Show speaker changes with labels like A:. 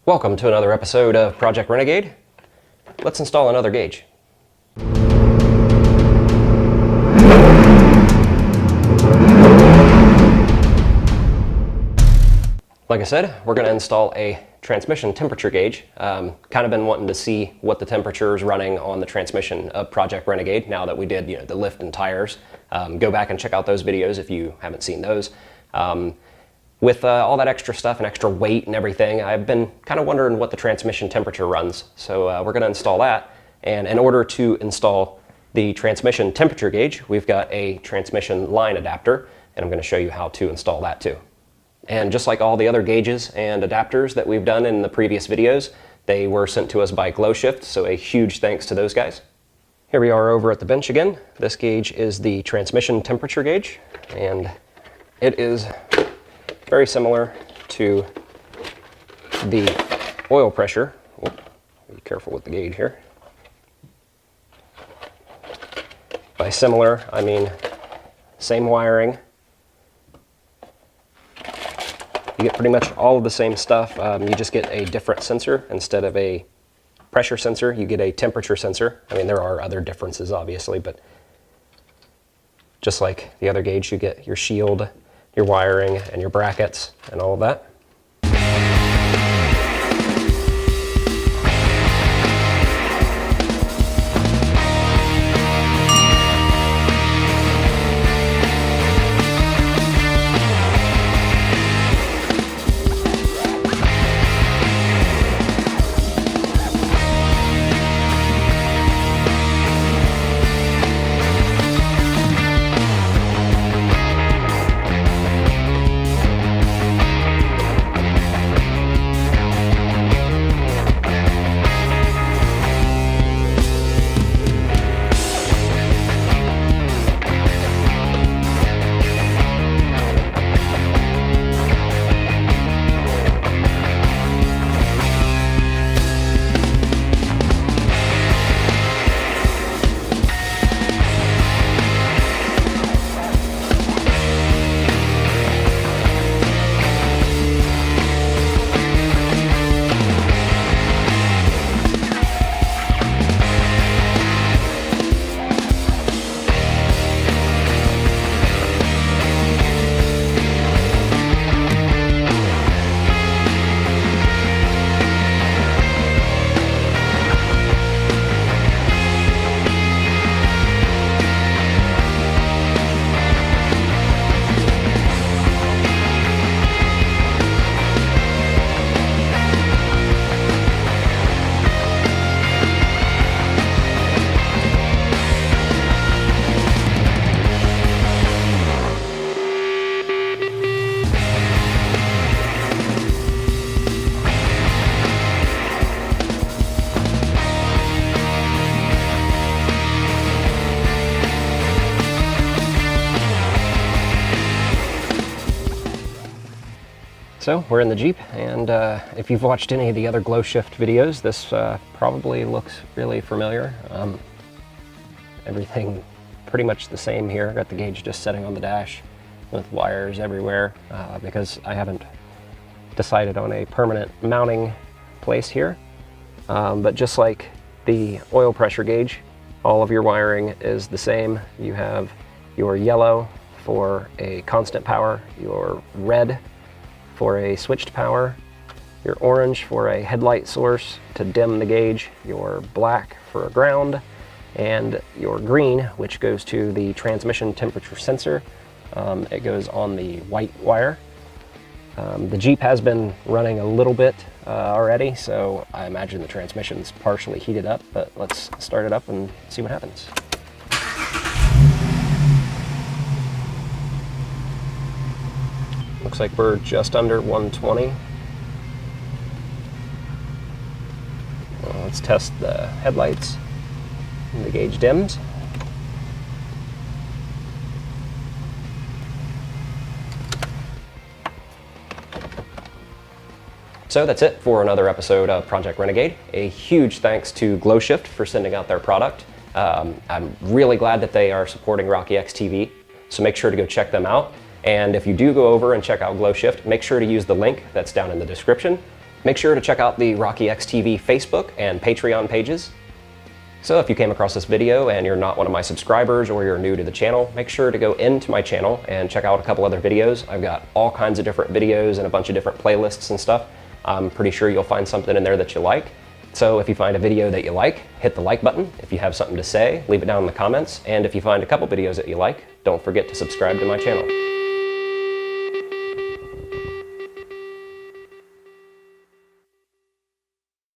A: Welcome to another episode of Project Renegade. Let's install another gauge. Like I said, we're going to install a transmission temperature gauge. Kind of been wanting to see what the temperature is running on the transmission of Project Renegade now that we did the lift and tires. Go back and check out those videos if you haven't seen those. With all that extra stuff and extra weight and everything, I've been kind of wondering what the transmission temperature runs. So we're going to install that. And in order to install the transmission temperature gauge, we've got a transmission line adapter, and I'm going to show you how to install that too. And just like all the other gauges and adapters that we've done in the previous videos, they were sent to us by GlowShift, so a huge thanks to those guys. Here we are over at the bench again. This gauge is the transmission temperature gauge, and it is very similar to the oil pressure. Whoop, be careful with the gauge here. By similar, I mean same wiring. You get pretty much all of the same stuff. You just get a different sensor. Instead of a pressure sensor, you get a temperature sensor. I mean, there are other differences, obviously, but just like the other gauge, you get your shield, your wiring, and your brackets, and all of that. So we're in the Jeep, and if you've watched any of the other GlowShift videos, this probably looks really familiar. Everything pretty much the same here. Got the gauge just setting on the dash with wires everywhere because I haven't decided on a permanent mounting place here. But just like the oil pressure gauge, all of your wiring is the same. You have your yellow for a constant power, your red for a switched power, your orange for a headlight source to dim the gauge, your black for a ground, and your green, which goes to the transmission temperature sensor. It goes on the white wire. The Jeep has been running a little bit already, so I imagine the transmission's partially heated up, but let's start it up and see what happens. Looks like we're just under 120. Let's test the headlights. The gauge dims. So that's it for another episode of Project Renegade. A huge thanks to GlowShift for sending out their product. I'm really glad that they are supporting Rocky X TV, so make sure to go check them out. And if you do go over and check out GlowShift, make sure to use the link that's down in the description. Make sure to check out the Rocky X TV Facebook and Patreon pages. So if you came across this video and you're not one of my subscribers or you're new to the channel, make sure to go into my channel and check out a couple other videos. I've got all kinds of different videos and a bunch of different playlists and stuff. I'm pretty sure you'll find something in there that you like. So if you find a video that you like, hit the like button. If you have something to say, leave it down in the comments. And if you find a couple videos that you like, don't forget to subscribe to my channel.